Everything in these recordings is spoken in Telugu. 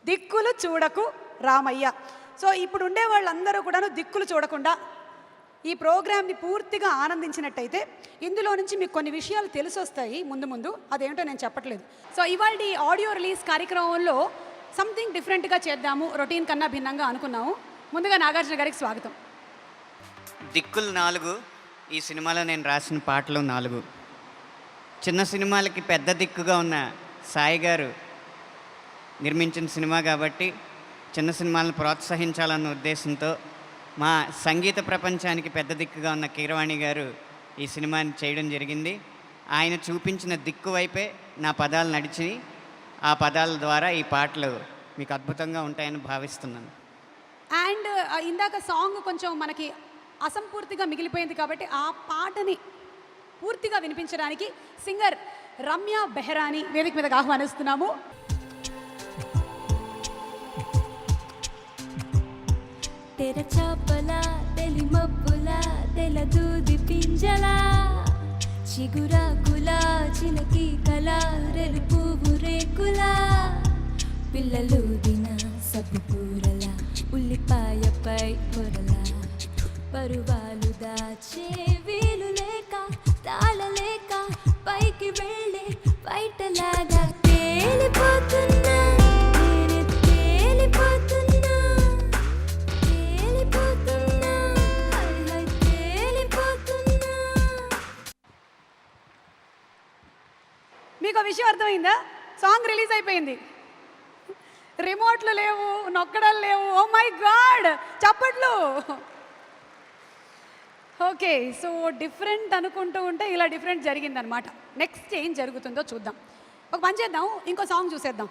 దిక్కులు చూడకు రామయ్య. సో ఇప్పుడు ఉండే వాళ్ళందరూ కూడాను దిక్కులు చూడకుండా ఈ ప్రోగ్రామ్ని పూర్తిగా ఆనందించినట్టయితే ఇందులో నుంచి మీకు కొన్ని విషయాలు తెలిసొస్తాయి ముందు ముందు. అదేంటో నేను చెప్పట్లేదు. సో ఇవాళ ఆడియో రిలీజ్ కార్యక్రమంలో సంథింగ్ డిఫరెంట్గా చేద్దాము, రొటీన్ కన్నా భిన్నంగా అనుకున్నాము. ముందుగా నాగార్జున గారికి స్వాగతం. దిక్కులు 4. ఈ సినిమాలో నేను రాసిన పాటలు 4. చిన్న సినిమాలకి పెద్ద దిక్కుగా ఉన్న సాయి గారు నిర్మించిన సినిమా కాబట్టి చిన్న సినిమాలను ప్రోత్సహించాలన్న ఉద్దేశంతో మా సంగీత ప్రపంచానికి పెద్ద దిక్కుగా ఉన్న కీరవాణి గారు ఈ సినిమాని చేయడం జరిగింది. ఆయన చూపించిన దిక్కు వైపే నా పదాలు నడిచి ఆ పదాల ద్వారా ఈ పాటలు మీకు అద్భుతంగా ఉంటాయని భావిస్తున్నాను. అండ్ ఇందాక సాంగ్ కొంచెం మనకి అసంపూర్తిగా మిగిలిపోయింది కాబట్టి ఆ పాటని పూర్తిగా వినిపించడానికి సింగర్ రమ్య బెహరాని వేదిక మీదకి ఆహ్వానిస్తున్నాము. తెరచాపలా తెలి మబ్బులా తెల దూది పింజలా చిగురాకులా చిలకి కళ రెలు పువ్వు రేకులా పిల్లలు దిన సబ్బు కూరల ఉల్లిపాయపై పొరల పరువాలు దాచే వీలు లేక తాళలేక పైకి వెళ్ళే బయటలాగా తేలిపోతున్నా మీకు ఆ విషయం అర్థమైందా? సాంగ్ రిలీజ్ అయిపోయింది, రిమోట్లు లేవు, నొక్కడాలు లేవు. ఓ మై గాడ్, చప్పట్లు. ఓకే, సో డిఫరెంట్ అనుకుంటూ ఉంటే ఇలా డిఫరెంట్ జరిగిందనమాట. నెక్స్ట్ ఏం జరుగుతుందో చూద్దాం. ఒక పని చేద్దాం, ఇంకో సాంగ్ చూసేద్దాం.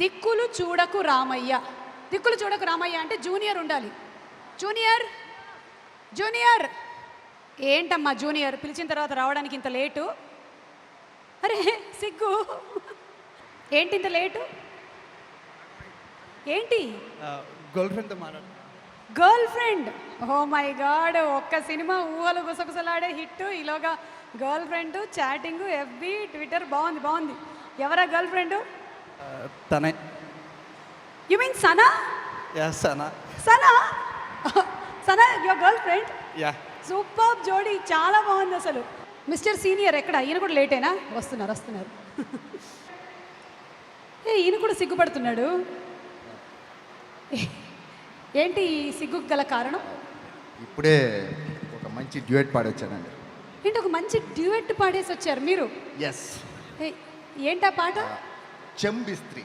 దిక్కులు చూడకు రామయ్య. దిక్కులు చూడకు రామయ్య అంటే జూనియర్ ఉండాలి. జూనియర్ జూనియర్ ఏంటమ్మా జూనియర్ పిలిచిన తర్వాత రావడానికి ఇంత లేటు? అరే సిగ్గు, ఏంటి ఇంత లేటు? ఏంటి? Girlfriend. Oh my god, ఒక్క సినిమా ఊహలు గుసగుసలాడే హిట్, ఈలోగా girlfriend, chatting, FB, Twitter. బాగుంది బాగుంది. ఎవరా గర్ల్ ఫ్రెండ్? తనే. You mean Sana? Yeah Sana. Sana Sana your girlfriend? Yeah. Super జోడీ, చాలా బాగుంది అసలు. మిస్టర్ సీనియర్ ఎక్కడ? ఈయన కూడా లేటేనా? వస్తున్నారు వస్తున్నారు. ఈయన కూడా సిగ్గుపడుతున్నాడు. ఏంటి ఈ సిగ్గుకు గల కారణం? ఇప్పుడే ఒక మంచి డ్యూయట్ పాడొచ్చానండి. ఏంటి ఒక మంచి డ్యూయట్ పాడేసి వచ్చారు మీరు? ఎస్. ఏంటా పాట? Chemistry.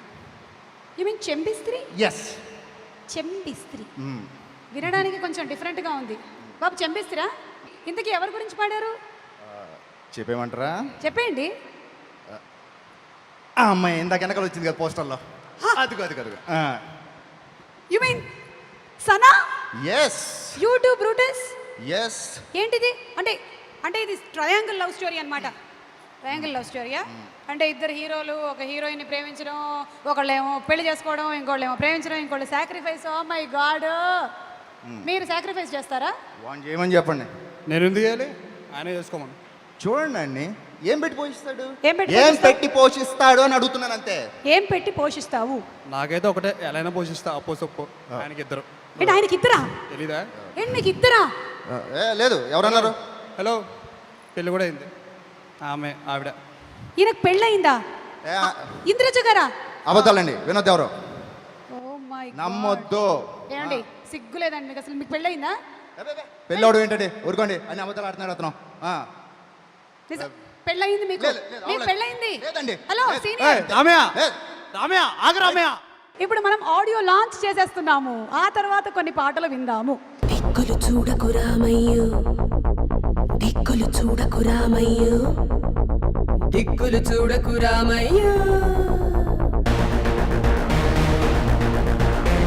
You mean chemistry? Yes. Chemistry వినడానికి కొంచెం డిఫరెంట్గా ఉంది బాబు. చెంబిస్త్రా ఇంతకీ ఎవరి గురించి పాడారు? చెప్పేమంటారా? చెప్పేయండి. ఆ అమ్మాయి ఇందాక వెనకాల వచ్చింది కదా పోస్టర్లో, అదిగో అదిగో అదిగో. You mean Sana? Yes. YouTube Brutus. Yes. ఏంటిది? అంటే అంటే ఇది ట్రయాంగిల్ లవ్ స్టోరీ అన్నమాట. ట్రయాంగిల్ లవ్ స్టోరీయా? అంటే ఇద్దరు హీరోలు ఒక హీరోయిన్ని ప్రేమించడం, ఒకళ్ళేమో పెళ్లి చేసుకోవడం, ఇంకోళ్ళేమో ప్రేమించడం, ఇంకోళ్ళు సాక్రిఫైస్. ఓ మై గాడ్, మీరు సాక్రిఫైస్ చేస్తారా? వాన్ చేయమని చెప్పండి. నేను ఎందుకు చేయాలి? ఆయనే చేసుకోమను. చూడండి అండి, ఏం పెట్టి పోషిస్తాడు, ఏం పెట్టి ఏం పోషిస్తాడు? పెట్టి పోషిస్తాడు అని అడుగుతున్నాను అంతే. ఏం పెట్టి పోషిస్తావు? నాకైతే ఒకటే, ఎలా అయినా పోషిస్తా. అప్పో సొప్పో. ఆయనకి ఇద్దరు. ఏంటి ఆయనకి ఇద్దరా? తెలీదా? ఏంటి మీకు ఇద్దరా? లేదు, ఎవరన్నారు? హలో, పెళ్ళి కూడా అయింది. ఆవిడ. ఈయనకు పెళ్ళయిందా? ఏ, ఇంద్రజ గారా? అబద్ధాలండి, వినొద్దు ఎవరు. ఓ మై నమ్మొద్దు. ఏమండి సిగ్గులేదండి మీకు అసలు? మీకు పెళ్ళయిందా? పెళ్ళోడు ఏంటండి, ఊరుకోండి. అన్ని అబద్ధాలు ఆడుతున్నాడు అతను. పెళ్ళయింది మీకు? లేదు, లేదు, మీకు అవ్వలేదు. పెళ్ళయింది? లేదండి. హలో లేదు. సీనియర్, రామయ్య ఆగు రామయ్య. ఇప్పుడు మనం ఆడియో లాంచ్ చేసేస్తున్నాము. ఆ తర్వాత కొన్ని పాటలు విందాము. దిక్కులు చూడకు రామయ్యో, దిక్కులు చూడకు రామయ్యో, దిక్కులు చూడకు రామయ్యో,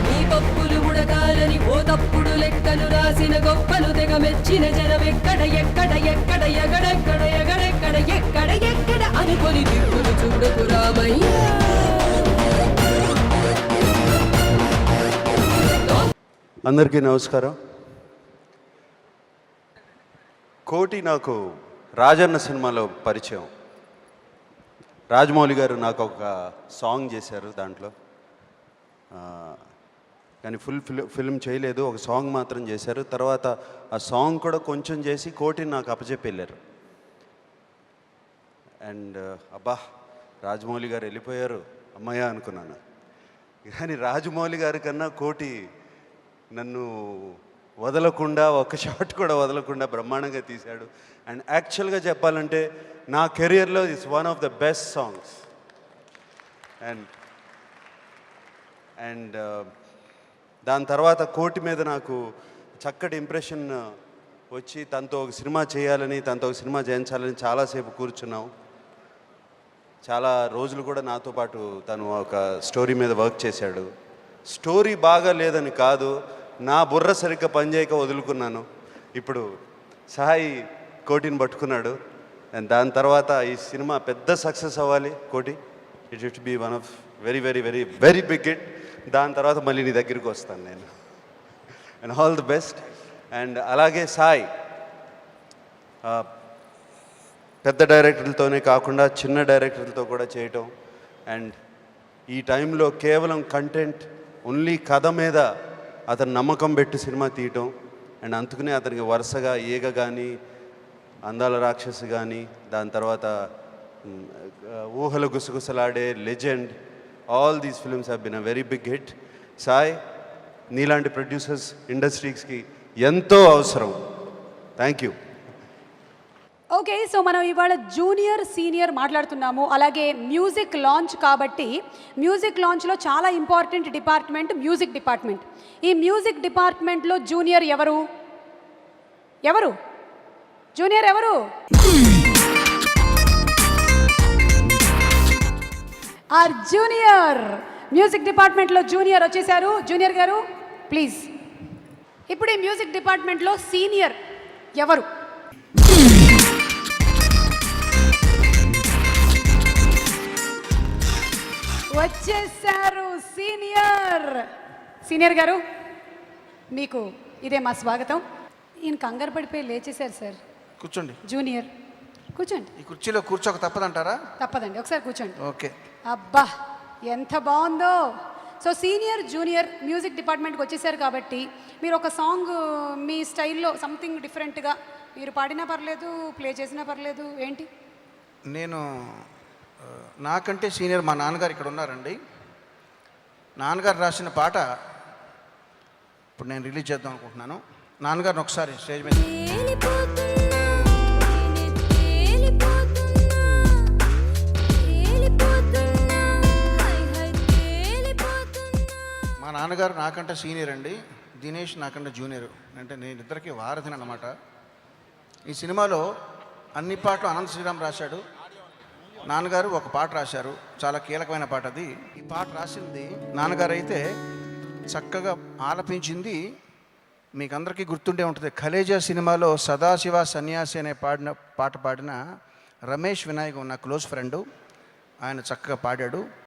నీ పప్పులు ఉడకాలని ఓ తప్పుడు లెక్కలు రాసిన గొప్పలు తెగ మెచ్చిన జనం ఎక్కడ ఎక్కడ ఎక్కడ ఎగడెక్కడ ఎగడెక్కడ ఎక్కడ ఎక్కడ అనుకొని దిక్కులు చూడకు రామయ్యో. అందరికీ నమస్కారం. కోటి నాకు రాజన్న సినిమాలో పరిచయం. రాజమౌళి గారు నాకు ఒక సాంగ్ చేశారు దాంట్లో, కానీ ఫుల్ ఫిల్మ్ చేయలేదు. ఒక సాంగ్ మాత్రం చేశారు. తర్వాత ఆ సాంగ్ కూడా కొంచెం చేసి కోటిని నాకు అప్పచెప్పి వెళ్ళారు. అండ్ అబ్బా, రాజమౌళి గారు వెళ్ళిపోయారు అమ్మయ్య అనుకున్నాను. కానీ రాజమౌళి గారి కన్నా కోటి నన్ను వదలకుండా, ఒక్క షాట్ కూడా వదలకుండా బ్రహ్మాండంగా తీశాడు. అండ్ యాక్చువల్గా చెప్పాలంటే నా కెరియర్లో it's one of the best songs. And దాని తర్వాత కోటి మీద నాకు చక్కటి ఇంప్రెషన్ వచ్చి తనతో ఒక సినిమా చేయాలని, తనతో ఒక సినిమా చేయించాలని చాలాసేపు కూర్చున్నాం. చాలా రోజులు కూడా నాతో పాటు తను ఒక స్టోరీ మీద వర్క్ చేశాడు. స్టోరీ బాగా లేదని కాదు, నా బుర్ర సరిగ్గా పనిచేయక వదులుకున్నాను. ఇప్పుడు సాయి కోటిని పట్టుకున్నాడు. అండ్ దాని తర్వాత ఈ సినిమా పెద్ద సక్సెస్ అవ్వాలి Koti. It should be one of very very very very big hit. దాని తర్వాత మళ్ళీ నీ దగ్గరికి వస్తాను నేను. And all the best. And అలాగే సాయి పెద్ద డైరెక్టర్లతోనే కాకుండా చిన్న డైరెక్టర్లతో కూడా చేయటం. అండ్ ఈ టైంలో కేవలం కంటెంట్, ఓన్లీ కథ మీద అతను నమ్మకం పెట్టి సినిమా తీయటం. అండ్ అందుకనే అతనికి వరుసగా ఈగ కానీ, అందాల రాక్షసి కానీ, దాని తర్వాత Oohalu Gusagusalade, legend, all these films have been a very big hit. Sai, నీలాంటి ప్రొడ్యూసర్స్ ఇండస్ట్రీస్కి ఎంతో అవసరం. Thank you. ఓకే, సో మనం ఇవాళ జూనియర్ సీనియర్ మాట్లాడుతున్నాము. అలాగే మ్యూజిక్ లాంచ్ కాబట్టి మ్యూజిక్ లాంచ్లో చాలా ఇంపార్టెంట్ డిపార్ట్మెంట్ మ్యూజిక్ డిపార్ట్మెంట్. ఈ మ్యూజిక్ డిపార్ట్మెంట్లో జూనియర్ ఎవరు? ఎవరు జూనియర్ ఎవరు? ఆర్ జూనియర్ మ్యూజిక్ డిపార్ట్మెంట్లో జూనియర్ వచ్చేసారు. జూనియర్ గారు ప్లీజ్. ఇప్పుడు ఈ మ్యూజిక్ డిపార్ట్మెంట్లో సీనియర్ ఎవరు? వచ్చేసారు సీనియర్. సీనియర్ గారు మీకు ఇదే మా స్వాగతం. ఈయన కంగారు పడిపోయి లేచేశారు సార్. కూర్చోండి. జూనియర్ కూర్చోండి. ఈ కుర్చీలో కూర్చోక తప్పదంటారా? తప్పదండి, ఒకసారి కూర్చోండి. ఓకే. అబ్బా ఎంత బాగుందో. సో సీనియర్ జూనియర్ మ్యూజిక్ డిపార్ట్మెంట్కి వచ్చేసారు కాబట్టి మీరు ఒక సాంగ్ మీ స్టైల్లో సంథింగ్ డిఫరెంట్గా మీరు పాడినా పర్లేదు, ప్లే చేసినా పర్లేదు. ఏంటి? నేను నాకంటే సీనియర్ మా నాన్నగారు ఇక్కడ ఉన్నారండి. నాన్నగారు రాసిన పాట ఇప్పుడు నేను రిలీజ్ చేద్దాం అనుకుంటున్నాను. నాన్నగారిని ఒకసారి స్టేజ్ మీద. మా నాన్నగారు నాకంటే సీనియర్ అండి, దినేష్ నాకంటే జూనియర్. అంటే నేను ఇద్దరికి వారధిని అన్నమాట. ఈ సినిమాలో అన్ని పాటలు అనంత శ్రీరామ్ రాశాడు. నాన్నగారు ఒక పాట రాశారు, చాలా కీలకమైన పాట అది. ఈ పాట రాసింది నాన్నగారు అయితే చక్కగా ఆలపించింది మీకు అందరికీ గుర్తుండే ఉంటుంది. ఖలేజా సినిమాలో సదాశివ సన్యాసి అనే పాట పాడిన రమేష్ వినాయక్ నా క్లోజ్ ఫ్రెండు, ఆయన చక్కగా పాడాడు.